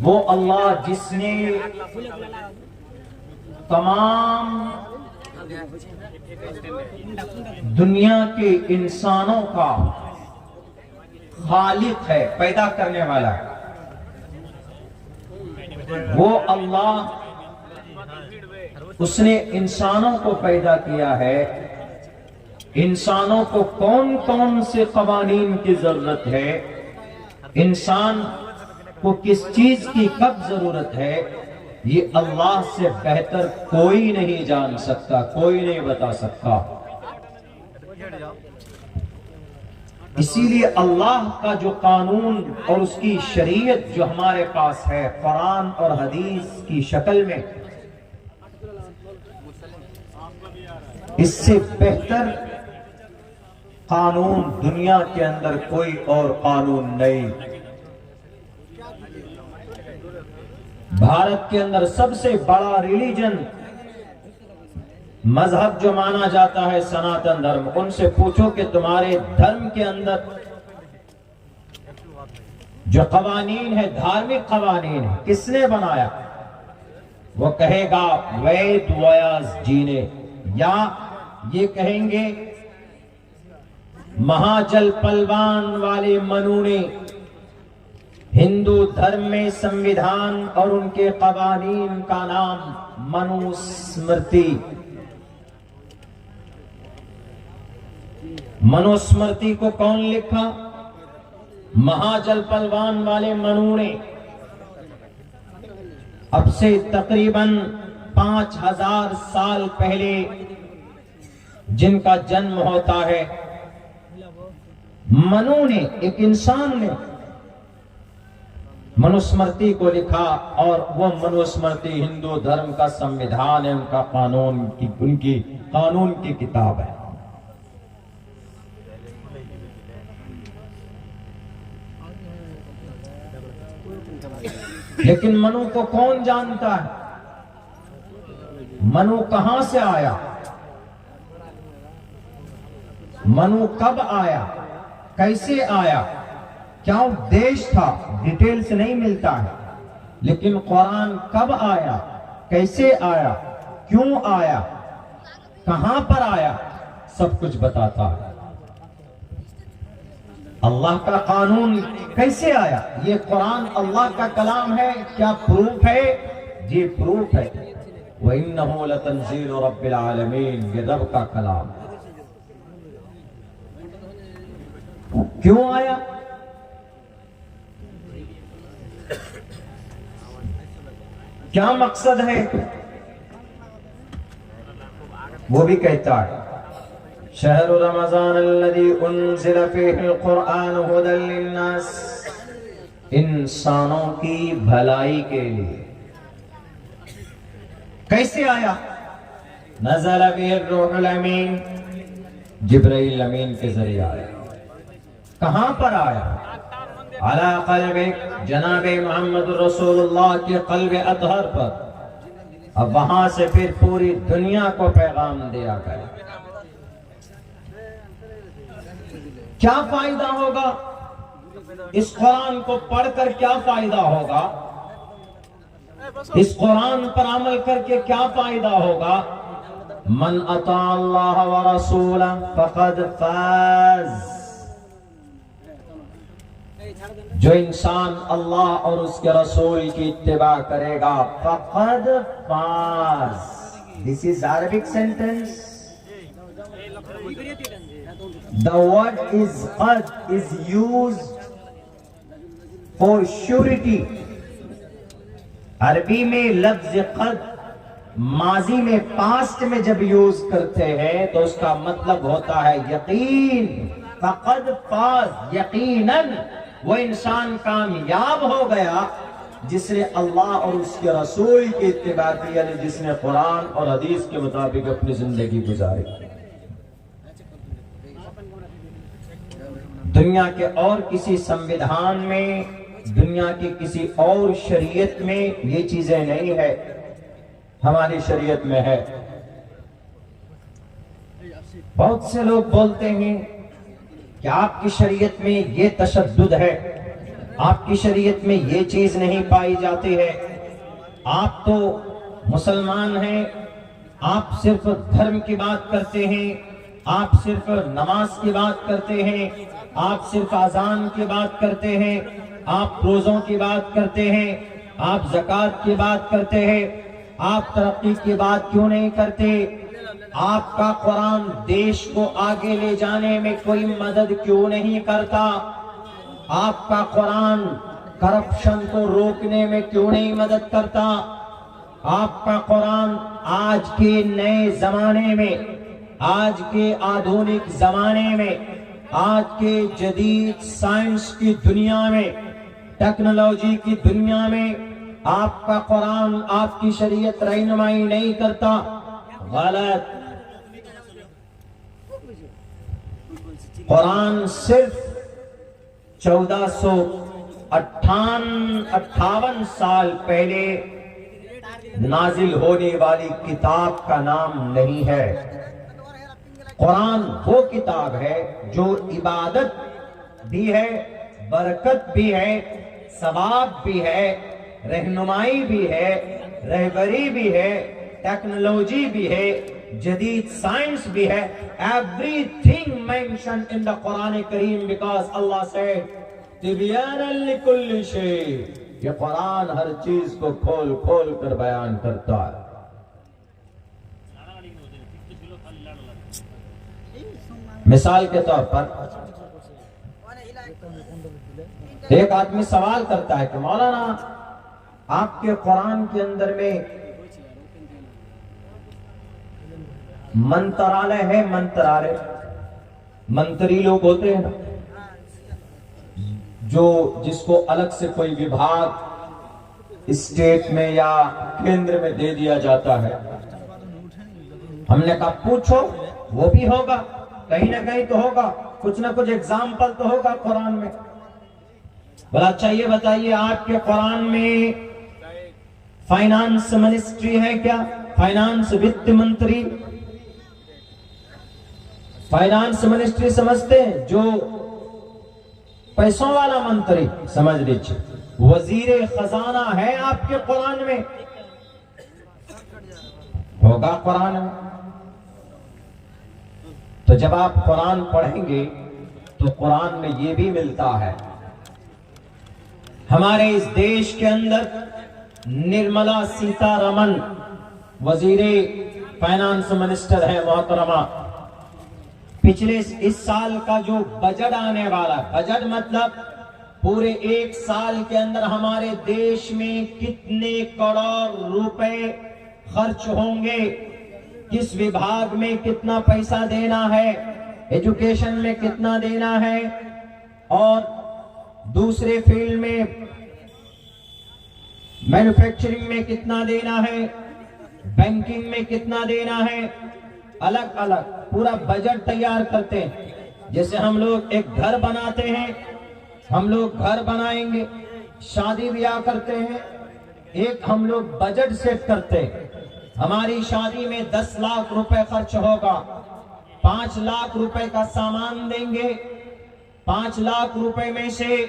वो अल्लाह जिसने तमाम दुनिया के इंसानों का खालिक है, पैदा करने वाला है, वो अल्लाह उसने इंसानों को पैदा किया है। इंसानों को कौन कौन से कवानीन की जरूरत है, इंसान को किस चीज की कब जरूरत है, ये अल्लाह से बेहतर कोई नहीं जान सकता, कोई नहीं बता सकता। इसीलिए अल्लाह का जो कानून और उसकी शरीयत जो हमारे पास है कुरान और हदीस की शक्ल में, इससे बेहतर कानून दुनिया के अंदर कोई और कानून नहीं। भारत के अंदर सबसे बड़ा रिलीजन, मजहब जो माना जाता है सनातन धर्म, उनसे पूछो कि तुम्हारे धर्म के अंदर जो कवानीन है, धार्मिक कवानीन है, किसने बनाया? वो कहेगा वेद व्यास जी ने, या ये कहेंगे महाजल पलवान वाले मनु ने। हिंदू धर्म में संविधान और उनके कवानीन का नाम मनुस्मृति। मनुस्मृति को कौन लिखा? महाजल पलवान वाले मनु ने। अब से तकरीबन 5000 साल पहले जिनका जन्म होता है, मनु ने, एक इंसान ने मनुस्मृति को लिखा, और वो मनुस्मृति हिंदू धर्म का संविधान है, उनका कानून की, उनकी कानून की किताब है। लेकिन मनु को कौन जानता है? मनु कहां से आया, मनु कब आया, कैसे आया, क्या उद्देश्य था, डिटेल से नहीं मिलता है। लेकिन कुरान कब आया, कैसे आया, क्यों आया, कहां पर आया, सब कुछ बताता है। अल्लाह का कानून कैसे आया? ये कुरान अल्लाह का कलाम है, क्या प्रूफ है? जी प्रूफ है। व इन्नहु लतंजीलु रब्बिल आलमीन, ये रब का कलाम है। क्यों आया? क्या मकसद है? वो भी कहता है शहरु रमज़ान अल्लज़ी उन्ज़िला फ़ीहिल क़ुरआन हुदल लिन्नास, इंसानों की भलाई के लिए। कैसे आया? नज़ल बिहिर रूहुल अमीन, जिब्राइल अमीन के जरिए आया। कहां पर आया? अला क़ल्बि जनाबे मोहम्मद रसूलुल्लाह के क़ल्ब अतहर पर। अब वहां से फिर पूरी दुनिया को पैगाम दिया गया। क्या फायदा होगा इस कुरान को पढ़कर? क्या फायदा होगा इस कुरान पर अमल करके? क्या फायदा होगा? मन अता अल्लाह व रसूला फक़द फाज़, जो इंसान अल्लाह और उसके रसूल की इत्तिबा करेगा, फक़द फाज़। This is Arabic sentence. The word is qad is used for surety. अरबी में लफ्ज qad माजी में, पास्ट में जब यूज करते हैं तो उसका मतलब होता है यकीन। फक़द फाज़, यकीनन वो इंसान कामयाब हो गया जिसने अल्लाह और उसके रसूल की इत्तिबा की, यानी जिसने कुरान और हदीस के मुताबिक अपनी जिंदगी गुजारी। दुनिया के और किसी संविधान में, दुनिया की किसी और शरीयत में ये चीजें नहीं है, हमारी शरीयत में है। बहुत से लोग बोलते हैं कि आपकी शरीयत में ये तशद्दुद है, आपकी शरीयत में ये चीज नहीं पाई जाती है। आप तो मुसलमान हैं, आप सिर्फ धर्म की बात करते हैं, आप सिर्फ नमाज की बात करते हैं, आप सिर्फ अजान की बात करते हैं, आप रोजों की बात करते हैं, आप ज़कात की बात करते हैं, आप तरक्की की बात क्यों नहीं करते? आपका कुरान देश को आगे ले जाने में कोई मदद क्यों नहीं करता? आपका कुरान करप्शन को रोकने में क्यों नहीं मदद करता? आपका कुरान आज के नए जमाने में, आज के आधुनिक जमाने में, आज के जदीद साइंस की दुनिया में, टेक्नोलॉजी की दुनिया में आपका कुरान, आपकी शरीयत रहनुमाई नहीं करता। गलत। कुरान सिर्फ 1458 साल पहले नाजिल होने वाली किताब का नाम नहीं है। कुरान वो किताब है जो इबादत भी है, बरकत भी है, सवाब भी है, रहनुमाई भी है, रहबरी भी है, टेक्नोलॉजी भी है, जदीद साइंस भी है। Everything mention in the Quran करीम, बिकॉज अल्लाह सेड तिबयानन लिकुल्लि शै। ये कुरान हर चीज को खोल खोल कर बयान करता है। मिसाल के तौर पर एक आदमी सवाल करता है कि मौलाना आपके कुरान के अंदर में मंत्रालय है, मंत्रालय, मंत्री लोग होते हैं ना, जो जिसको अलग से कोई विभाग स्टेट में या केंद्र में दे दिया जाता है। हमने कहा पूछो, वो भी होगा, कहीं ना कहीं तो होगा, कुछ ना कुछ एग्जाम्पल तो होगा कुरान में। बोला अच्छा ये बताइए आपके कुरान में फाइनेंस मिनिस्ट्री है क्या? फाइनेंस, वित्त मंत्री। फाइनेंस मिनिस्ट्री समझते हैं, जो पैसों वाला मंत्री समझ लीजिए। वजीर खजाना है आपके कुरान में? होगा कुरान में। तो जब आप कुरान पढ़ेंगे तो कुरान में ये भी मिलता है। हमारे इस देश के अंदर निर्मला सीतारमण वजीरे फाइनेंस मिनिस्टर है मोहतरमा। पिछले इस साल का जो बजट आने वाला, बजट मतलब पूरे एक साल के अंदर हमारे देश में कितने करोड़ रुपए खर्च होंगे, किस विभाग में कितना पैसा देना है, एजुकेशन में कितना देना है, और दूसरे फील्ड में मैन्युफैक्चरिंग में कितना देना है, बैंकिंग में कितना देना है, अलग अलग पूरा बजट तैयार करते हैं। जैसे हम लोग एक घर बनाते हैं, हम लोग घर बनाएंगे, शादी ब्याह करते हैं, एक हम लोग बजट सेट करते हैं। हमारी शादी में 10 लाख रुपए खर्च होगा, 5 लाख रुपए का सामान देंगे, 5 लाख रुपए में से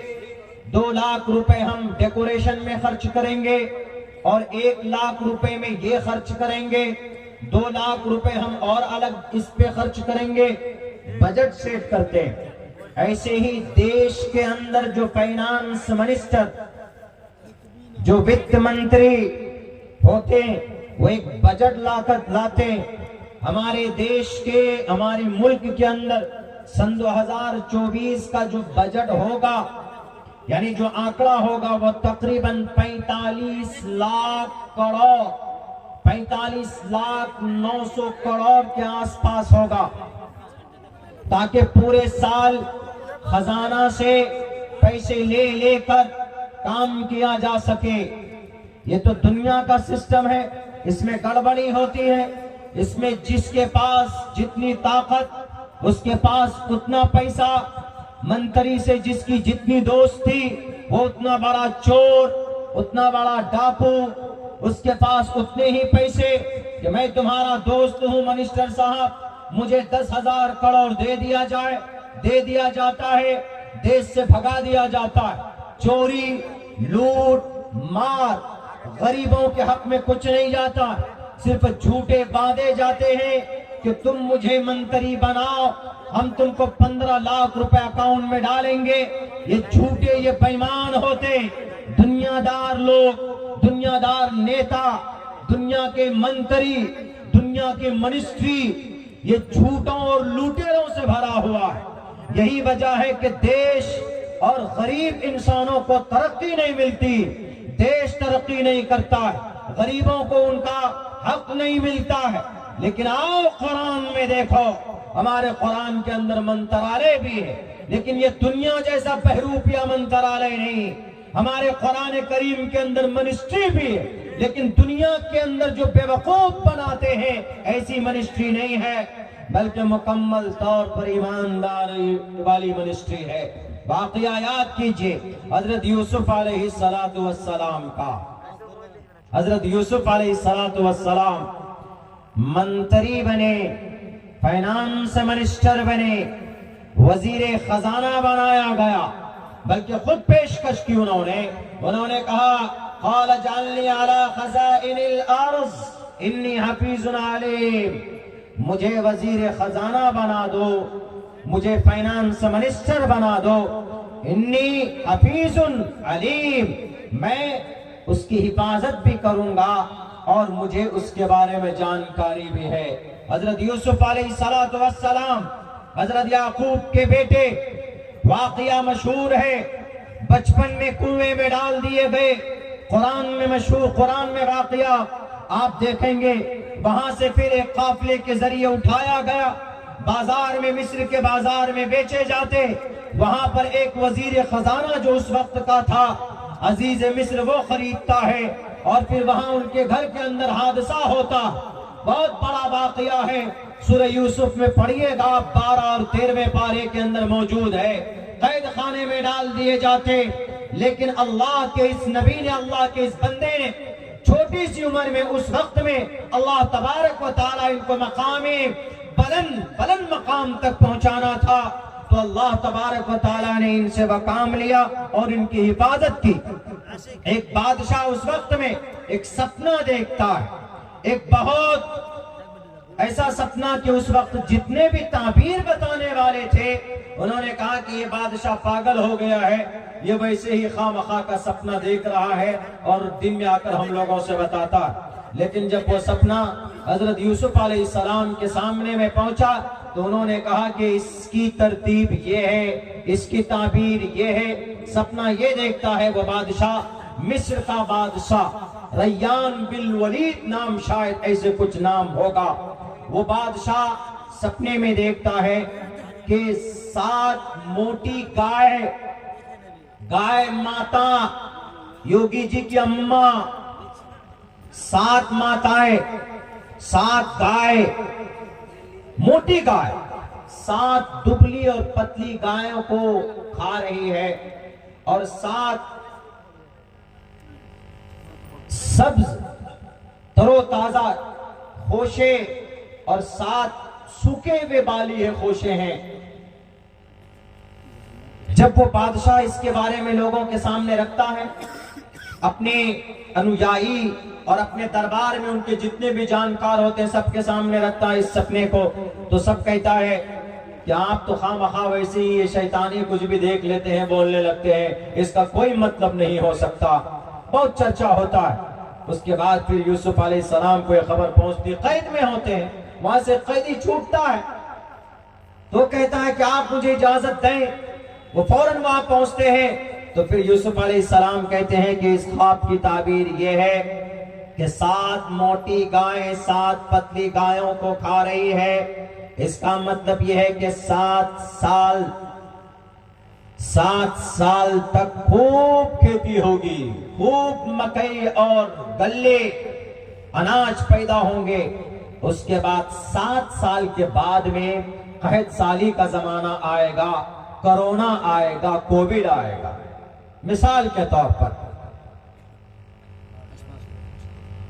2 लाख रुपए हम डेकोरेशन में खर्च करेंगे, और 1 लाख रुपए में ये खर्च करेंगे, 2 लाख रुपए हम और अलग इस पे खर्च करेंगे। बजट सेट करते हैं। ऐसे ही देश के अंदर जो फाइनेंस मिनिस्टर, जो वित्त मंत्री होते हैं, वो एक बजट लाते हैं। हमारे देश के, हमारे मुल्क के अंदर सन 2024 का जो बजट होगा, यानी जो आंकड़ा होगा, वो तकरीबन 45 लाख करोड़, 45 लाख 900 करोड़ के आसपास होगा, ताकि पूरे साल खजाना से पैसे ले लेकर काम किया जा सके। ये तो दुनिया का सिस्टम है, इसमें गड़बड़ी होती है। इसमें जिसके पास जितनी ताकत, उसके पास उतना पैसा, मंत्री से जिसकी जितनी दोस्ती, वो उतना बड़ा चोर, उतना बड़ा डाकू, उसके पास उतने ही पैसे कि मैं तुम्हारा दोस्त हूं मिनिस्टर साहब, मुझे 10,000 करोड़ दे दिया जाए, दे दिया जाता है, देश से भगा दिया जाता है। चोरी, लूट, मार, गरीबों के हक में कुछ नहीं जाता। सिर्फ झूठे वादे जाते हैं कि तुम मुझे मंत्री बनाओ, हम तुमको 15 लाख रुपए अकाउंट में डालेंगे। ये झूठे, ये बेईमान होते। दुनियादार लोग, दुनियादार नेता, दुनिया के मंत्री, दुनिया के मिनिस्ट्री, ये झूठों और लुटेरों से भरा हुआ है। यही वजह है कि देश और गरीब इंसानों को तरक्की नहीं मिलती, देश तरक्की नहीं करता है, गरीबों को उनका हक नहीं मिलता है। लेकिन आओ कुरान में देखो, हमारे कुरान के अंदर मंत्रालय भी है, लेकिन ये दुनिया जैसा बहरूपिया मंत्रालय नहीं। हमारे कुरान करीम के अंदर मिनिस्ट्री भी है, लेकिन दुनिया के अंदर जो बेवकूफ बनाते हैं ऐसी मिनिस्ट्री नहीं है, बल्कि मुकम्मल तौर पर ईमानदारी वाली मिनिस्ट्री है। वाक़या याद कीजिए हजरत यूसुफ अलैहिस्सलातु वस्सलाम का। हजरत यूसुफ अलैहिस्सलाम मंत्री बने, फाइनेंस मिनिस्टर बने, वजीर खजाना बनाया गया, बल्कि खुद पेशकश की उन्होंने कहा क़ाल जअलनी अला खज़ाइनिल अर्ज़ इन्नी हफ़ीज़ुन अलीम, मुझे वजीर खजाना बना दो, मुझे फाइनेंस मिनिस्टर बना दो। इन्नी हफ़ीज़ुन अलीम, मैं उसकी हिफाजत भी करूंगा और मुझे उसके बारे में जानकारी भी है। हजरत यूसुफ अलैहिस्सलाम हजरत याकूब के बेटे, वाक़या मशहूर है, बचपन में कुएं में डाल दिए गए। कुरान में मशहूर, कुरान में वाक़या आप देखेंगे। वहां से फिर एक काफिले के जरिए उठाया गया, बाजार में, मिस्र के बाजार में बेचे जाते। वहां पर एक वजीर खजाना जो उस वक्त का था, अजीज मिस्र, वो खरीदता है और फिर वहां उनके घर के अंदर हादसा होता। बहुत बड़ा वाक़या है, सूरह यूसुफ में पढ़िएगा, 12 और 13वें पारे के अंदर मौजूद है। कैद खाने में डाल दिए जाते, लेकिन अल्लाह के इस नबी ने, अल्लाह के इस बंदे ने छोटी सी उम्र में, उस वक्त में अल्लाह तबारक व तआला इनको मकामे बुलंद मकाम तक पहुंचाना था, तो अल्लाह तबारक व तआला ने इनसे वकाम लिया और इनकी हिफाजत की। एक बादशाह उस वक्त में एक सपना देखता है, एक बहुत ऐसा सपना कि उस वक्त जितने भी ताबीर बताने वाले थे उन्होंने कहा कि ये बादशाह पागल हो गया है, ये वैसे ही खामखा का सपना देख रहा है और दिन में आकर हम लोगों से बताता है। लेकिन जब वो सपना हजरत यूसुफ अलैहिस्सलाम के सामने में पहुंचा तो उन्होंने कहा कि इसकी तरतीब ये है, इसकी ताबीर ये है। सपना ये देखता है वो बादशाह, मिस्र का बादशाह, रैयान बिल वलीद नाम, शायद ऐसे कुछ नाम होगा। वो बादशाह सपने में देखता है कि 7 मोटी गाय माता, योगी जी की अम्मा, 7 माताएं, 7 गाय, मोटी गाय 7 दुबली और पतली गायों को खा रही है, और 7 सब्ज तरोताजा खोशे और 7 सूखे हुए बाली है, खोशे हैं। जब वो बादशाह इसके बारे में लोगों के सामने रखता है, अपने अनुयायी और अपने दरबार में उनके जितने भी जानकार होते हैं सबके सामने रखता है इस सपने को, तो सब कहता है कि आप तो खामखा वैसे ही ये शैतानी कुछ भी देख लेते हैं, बोलने लगते हैं, इसका कोई मतलब नहीं हो सकता। बहुत चर्चा होता है। उसके बाद फिर यूसुफ अलैहिस्सलाम को यह खबर पहुंचती, कैद में होते हैं, वहां से कैदी छूटता है तो कहता है कि आप मुझे इजाजत दें। वो फौरन वहां पहुंचते हैं तो फिर यूसुफ अलैहिस्सलाम कहते हैं कि इस ख्वाब की ताबीर ये है कि 7 मोटी गायें 7 पतली गायों को खा रही है। इसका मतलब यह है कि 7 साल तक खूब खेती होगी, खूब मकई और गल्ले अनाज पैदा होंगे। उसके बाद 7 साल के बाद में कहत साली का जमाना आएगा, कोरोना आएगा, कोविड आएगा, मिसाल के तौर पर।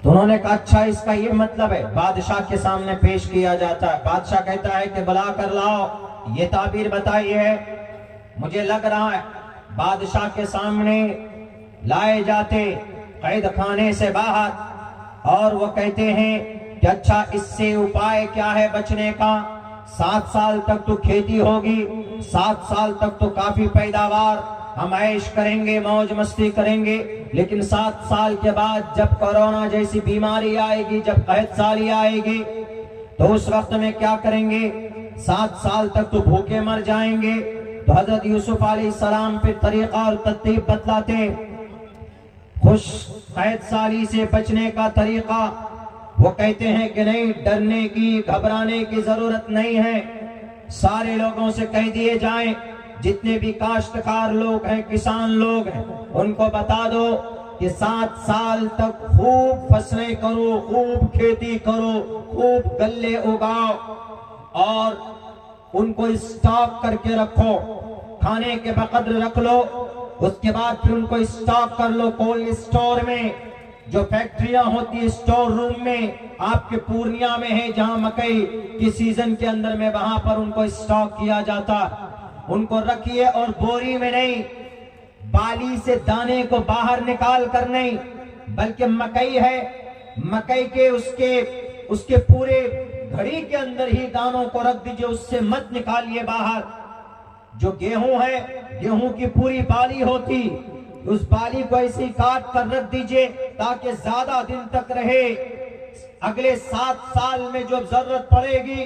तो उन्होंने कहा अच्छा इसका ये मतलब है। बादशाह के सामने पेश किया जाता है। बादशाह कहता है कि बुला कर लाओ, ये ताबीर बताई है, मुझे लग रहा है बादशाह के सामने लाए जाते कैद खाने से बाहर, और वो कहते हैं कि अच्छा इससे उपाय क्या है बचने का? 7 साल तक तो खेती होगी, 7 साल तक तो काफी पैदावार, हम ऐश करेंगे, मौज मस्ती करेंगे, लेकिन 7 साल के बाद जब कोरोना जैसी बीमारी आएगी, जब कैद साली आएगी, तो उस वक्त में क्या करेंगे? 7 साल तक तो भूखे मर जाएंगे। तो हजरत यूसुफ अलैहिस्सलाम पे तरीका और तरतीब बतलाते, खुश कैद साली से बचने का तरीका। वो कहते हैं कि नहीं, डरने की घबराने की जरूरत नहीं है। सारे लोगों से कह दिए जाएं, जितने भी काश्तकार लोग हैं, किसान लोग हैं, उनको बता दो कि 7 साल तक खूब फसलें करो, खूब खेती करो, खूब गल्ले उगाओ और उनको स्टॉक करके रखो, खाने के बकद्र रख लो। उसके बाद फिर उनको स्टॉक कर लो कोल्ड स्टोर में, जो फैक्ट्रियां होती है स्टोर रूम में, आपके पूर्णिया में है जहां मकई की सीजन के अंदर में, वहां पर उनको स्टॉक किया जाता। उनको रखिए और बोरी में नहीं, बाली से दाने को बाहर निकाल कर नहीं, बल्कि मकई है, मकई के उसके पूरे घड़ी के अंदर ही दानों को रख दीजिए, उससे मत निकालिए बाहर। जो गेहूं है, गेहूं की पूरी बाली होती, उस बाली को ऐसे ही काट कर रख दीजिए ताकि ज्यादा दिन तक रहे। अगले 7 साल में जो जरूरत पड़ेगी,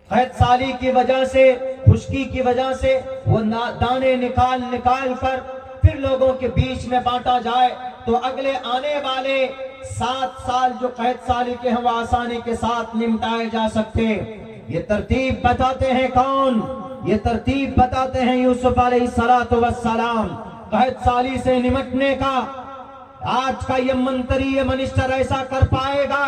कैद साली की वजह से, खुश्की की वजह से, वो दाने निकाल कर फिर लोगों के बीच में बांटा जाए, तो अगले आने वाले 7 साल जो कैद साली के हैं वो आसानी के साथ निपटाए जा सकते। ये तरतीब बताते हैं कौन? ये तरतीब बताते हैं यूसुफ अलैहिस्सलातु वस्सलाम। कैद साली से निपटने का आज का ये मंत्री, ये मिनिस्टर ऐसा कर पाएगा?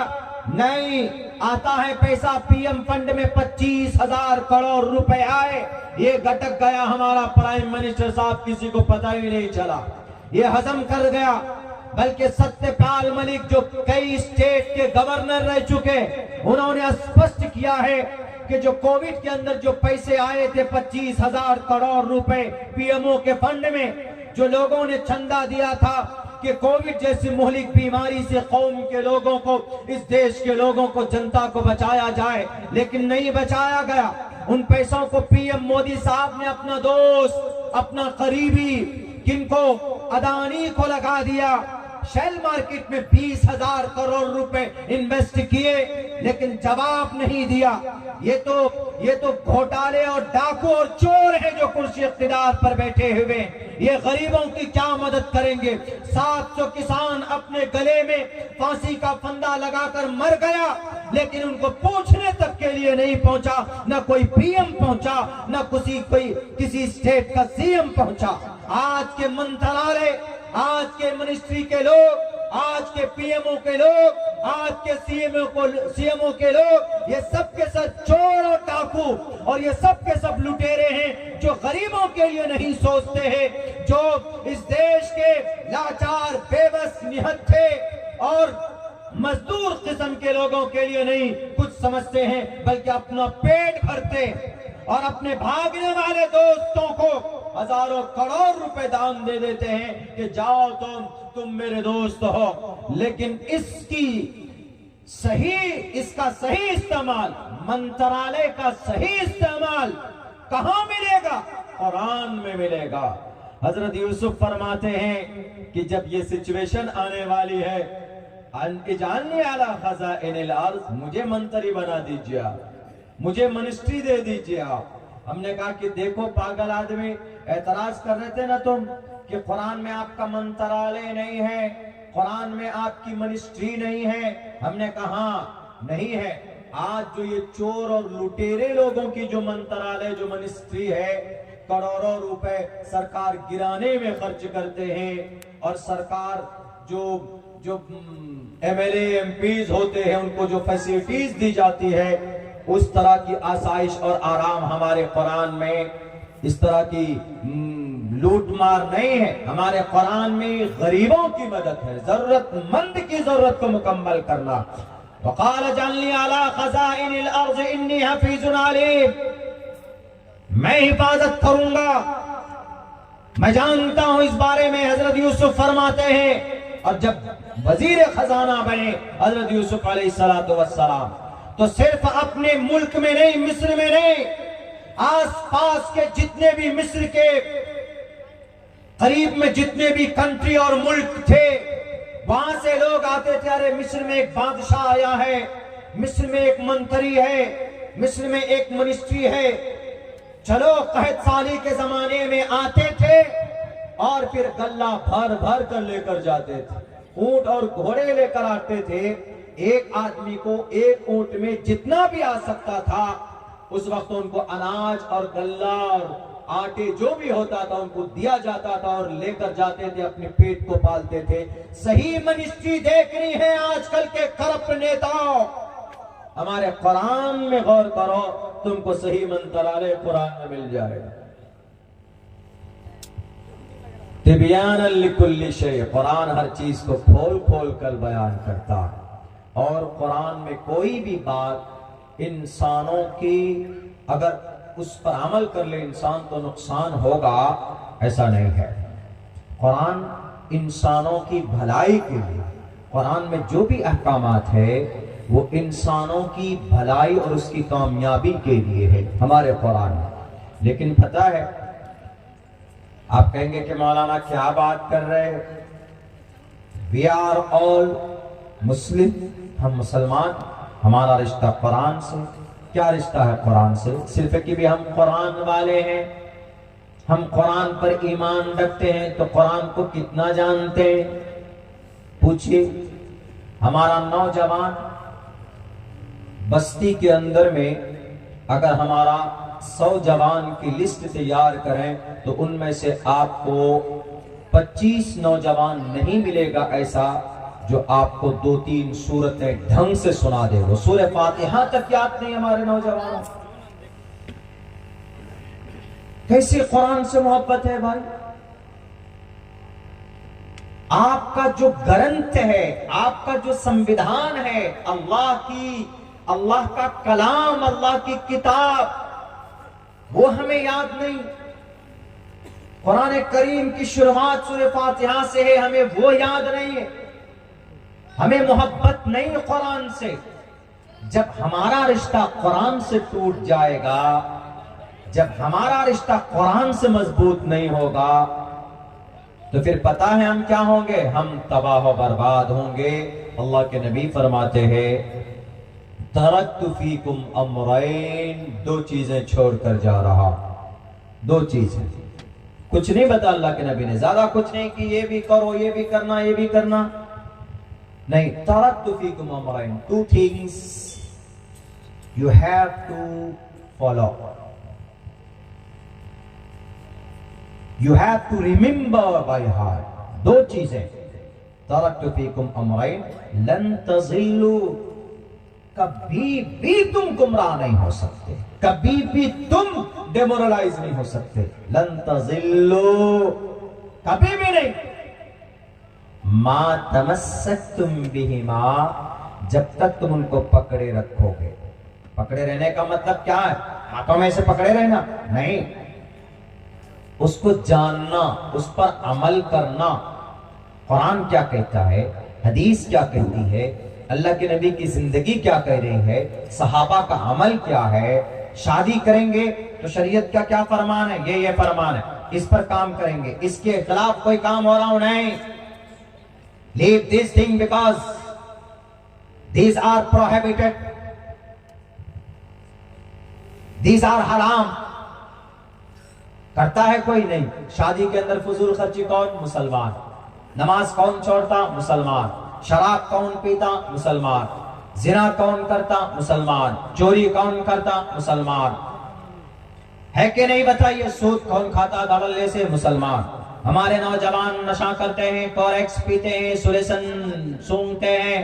नहीं। आता है पैसा पीएम फंड में 25,000 करोड़ रुपए आए, ये गटक गया हमारा प्राइम मिनिस्टर साहब, किसी को पता ही नहीं चला, ये हजम कर गया। बल्कि सत्यपाल मलिक जो कई स्टेट के गवर्नर रह चुके, उन्होंने स्पष्ट किया है कि जो कोविड के अंदर जो पैसे आए थे 25,000 करोड़ रुपए पीएमओ के फंड में, जो लोगों ने चंदा दिया था कि कोविड जैसी मुहलिक बीमारी से कौम के लोगों को, इस देश के लोगों को, जनता को बचाया जाए, लेकिन नहीं बचाया गया। उन पैसों को पीएम मोदी साहब ने अपना दोस्त, अपना करीबी, किनको, अदानी को लगा दिया। शेल मार्केट में 20,000 करोड़ रुपए इन्वेस्ट किए, लेकिन जवाब नहीं दिया। ये तो घोटाले और डाकू और चोर हैं जो कुर्सी इख्तिदार पर बैठे हुए। ये गरीबों की क्या मदद करेंगे? 700 किसान अपने गले में फांसी का फंदा लगाकर मर गया, लेकिन उनको पूछने तक के लिए नहीं पहुंचा, न कोई पीएम पहुंचा, न किसी स्टेट का सीएम पहुंचा। आज के मंत्रालय, आज के मिनिस्ट्री के लोग, आज के पीएमओ के लोग, आज के सीएमओ के लोग, ये सब के सब चोर और डाकू और ये सब के सब लुटेरे हैं जो गरीबों के लिए नहीं सोचते हैं, जो इस देश के लाचार, बेबस, निहत्थे और मजदूर किस्म के लोगों के लिए नहीं कुछ समझते हैं, बल्कि अपना पेट भरते और अपने भागने वाले दोस्तों को हजारों करोड़ रुपए दान दे देते हैं कि जाओ तुम मेरे दोस्त हो। लेकिन इसका सही इस्तेमाल, मंत्रालय का सही इस्तेमाल कहां मिलेगा? कुरान में मिलेगा। हजरत यूसुफ फरमाते हैं कि जब ये सिचुएशन आने वाली है, इजालनी अला खज़ाइनिल अर्ज़, मुझे मंत्री बना दीजिए आप, मुझे मिनिस्ट्री दे दीजिए आप। हमने कहा कि देखो पागल आदमी, एतराज कर रहे थे ना तुम कि कुरान में आपका मंत्रालय नहीं है, कुरान में आपकी मिनिस्ट्री नहीं है। हमने कहा नहीं है। आज जो ये चोर और लुटेरे लोगों की जो मंत्रालय, जो मिनिस्ट्री है, करोड़ों रुपए सरकार गिराने में खर्च करते हैं, और सरकार जो एमएलए एमपीज होते हैं उनको जो फैसिलिटीज दी जाती है, उस तरह की आसाइश और आराम हमारे कुरान में, इस तरह की लूटमार नहीं है। हमारे कुरान में गरीबों की मदद है, जरूरतमंद की जरूरत को मुकम्मल करना। वक़ाल जअलनी अला खज़ाइनिल अर्ज़ इन्नी हफ़ीज़ुन अलीम, मैं हिफाजत करूंगा मैं जानता हूं इस बारे में हजरत यूसुफ फरमाते हैं, और जब वजीर खजाना बने हजरत यूसुफ अलैहिस्सलातु वस्सलाम, तो सिर्फ अपने मुल्क में नहीं, मिस्र में नहीं, आसपास के जितने भी मिस्र के करीब में जितने भी कंट्री और मुल्क थे, वहां से लोग आते थे। अरे मिस्र में एक बादशाह आया है, मिस्र में एक मंत्री है, मिस्र में एक मिनिस्ट्री है। चलो कहत साली के जमाने में आते थे और फिर गल्ला भर भर कर लेकर जाते थे, ऊंट और घोड़े लेकर आते थे। एक आदमी को एक ऊंट में जितना भी आ सकता था, उस वक्त उनको अनाज और गल्ला और आटे जो भी होता था उनको दिया जाता था और लेकर जाते थे, अपने पेट को पालते थे। सही मिनिस्ट्री देख रही है आजकल के करप्ट नेताओं। हमारे कुरान में गौर करो, तुमको सही मंत्रालय कुरान में मिल जाएगा। तिबियान लिकुल्ली शै, कुरान हर चीज को खोल खोल कर बयान करता है। और कुरान में कोई भी बात इंसानों की अगर उस पर अमल कर ले इंसान तो नुकसान होगा, ऐसा नहीं है। कुरान इंसानों की भलाई के लिए, कुरान में जो भी अहकामात है वो इंसानों की भलाई और उसकी कामयाबी के लिए है हमारे कुरान में। लेकिन पता है, आप कहेंगे कि मौलाना क्या बात कर रहे हैं, वी आर ऑल मुस्लिम, हम मुसलमान, हमारा रिश्ता कुरान से। क्या रिश्ता है कुरान से? सिर्फ कि भी हम कुरान वाले हैं, हम कुरान पर ईमान रखते हैं, तो कुरान को कितना जानते हैं? पूछिए, हमारा नौजवान बस्ती के अंदर में अगर हमारा 100 जवान की लिस्ट तैयार करें तो उनमें से आपको 25 नौजवान नहीं मिलेगा ऐसा जो आपको 2-3 सूरतें ढंग से सुना दे। वो सूरह फातिहा तक याद नहीं हमारे नौजवानों। कैसी कुरान से मोहब्बत है भाई। आपका जो ग्रंथ है, आपका जो संविधान है, अल्लाह का कलाम, अल्लाह की किताब, वो हमें याद नहीं। कुरान करीम की शुरुआत सूरह फातिहा से है, हमें वो याद नहीं है, हमें मोहब्बत नहीं कुरान से। जब हमारा रिश्ता कुरान से टूट जाएगा, जब हमारा रिश्ता कुरान से मजबूत नहीं होगा, तो फिर पता है हम क्या होंगे? हम तबाह बर्बाद होंगे। अल्लाह के नबी फरमाते हैं, तरक्तु फीकुम अमरैन, 2 चीजें छोड़कर जा रहा। 2 चीजें, कुछ नहीं बता अल्लाह के नबी ने, ज्यादा कुछ नहीं कि ये भी करो, ये भी करना, ये भी करना नहीं। तरक्तु फीकुम अमरैन, 2 things you have to follow, you have to remember by heart। 2 चीजें, तरक्तु फीकुम अमरैन लन तज़िल्लू, कभी भी तुम गुमराह नहीं हो सकते, कभी भी तुम डेमोरलाइज नहीं हो सकते। लन तज़िल्लू, कभी भी नहीं। मा तमस्सकतुम बिहिमा, जब तक तुम उनको पकड़े रखोगे। पकड़े रहने का मतलब क्या है? हाथों में से पकड़े रहना नहीं, उसको जानना, उस पर अमल करना। कुरान क्या कहता है, हदीस क्या कहती है, अल्लाह के नबी की जिंदगी क्या कह रही है, सहाबा का अमल क्या है। शादी करेंगे तो शरीयत का क्या फरमान है, ये फरमान है, इस पर काम करेंगे, इसके खिलाफ कोई काम हो रहा हो नहीं। Leave this thing because these are prohibited, these are हराम। करता है कोई नहीं। शादी के अंदर फजूल खर्ची कौन? मुसलमान। नमाज कौन छोड़ता? मुसलमान। शराब कौन पीता? मुसलमान। जिना कौन करता? मुसलमान। चोरी कौन करता? मुसलमान। है कि नहीं बताइए? सूद कौन खाता धड़ल्ले से? मुसलमान। हमारे नौजवान नशा करते हैं, कोरेक्स पीते हैं, सुलेसन सूंघते हैं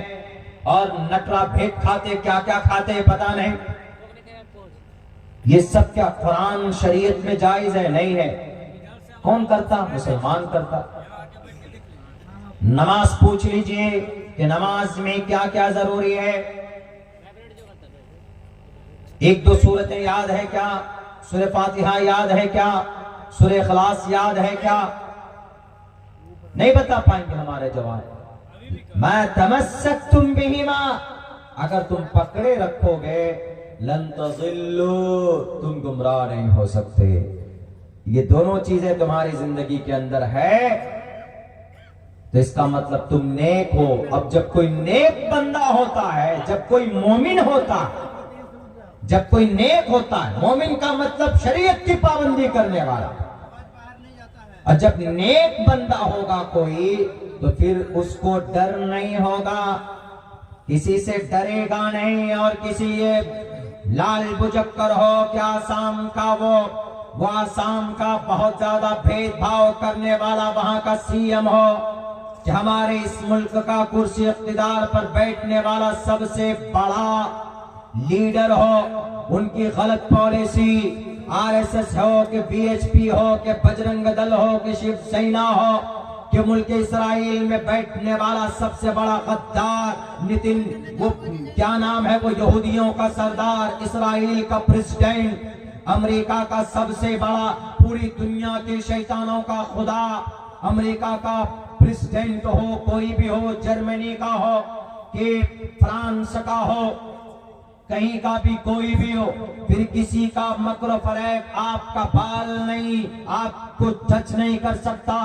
और नटरा भेंट खाते, क्या क्या खाते पता नहीं। ये सब क्या कुरान शरीयत में जायज है? नहीं है। कौन करता? मुसलमान करता। नमाज पूछ लीजिए कि नमाज में क्या क्या जरूरी है। 1-2 सूरतें याद है क्या? सूरह फातिहा याद है क्या? सूरह इखलास याद है क्या? नहीं बता पाएंगे हमारे जवान। मैं तमस्सक तुम बिहिमा, अगर तुम पकड़े रखोगे, लन तज़िल्लू, तुम गुमराह नहीं हो सकते। ये दोनों चीजें तुम्हारी जिंदगी के अंदर है, तो इसका मतलब तुम नेक हो। अब जब कोई नेक बंदा होता है, जब कोई मोमिन होता है, जब कोई नेक होता है, मोमिन का मतलब शरीयत की पाबंदी करने वाला, और जब नेक बंदा होगा कोई, तो फिर उसको डर नहीं होगा, किसी से डरेगा नहीं। और किसी ये लाल बुजक्कर हो क्या आसाम का, वो आसाम का बहुत ज्यादा भेदभाव करने वाला वहां का सीएम हो, कि हमारे इस मुल्क का कुर्सी इख्तिदार पर बैठने वाला सबसे बड़ा लीडर हो, उनकी गलत पॉलिसी, आरएसएस हो कि बीएचपी हो कि बजरंग दल हो कि शिवसेना हो, कि मुल्क इसराइल में बैठने वाला सबसे बड़ा गद्दार नितिन, वो क्या नाम है, वो यहूदियों का सरदार, इसराइल का प्रेसिडेंट, अमेरिका का सबसे बड़ा, पूरी दुनिया के शैतानों का खुदा, अमेरिका का प्रेसिडेंट हो, कोई भी हो, जर्मनी का हो कि फ्रांस का हो, कहीं का भी कोई भी हो, फिर किसी का मकर फरेब आपका बाल नहीं, आपको टच नहीं कर सकता।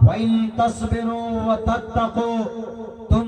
वइन तस्बिरू व तत्तकू, तुम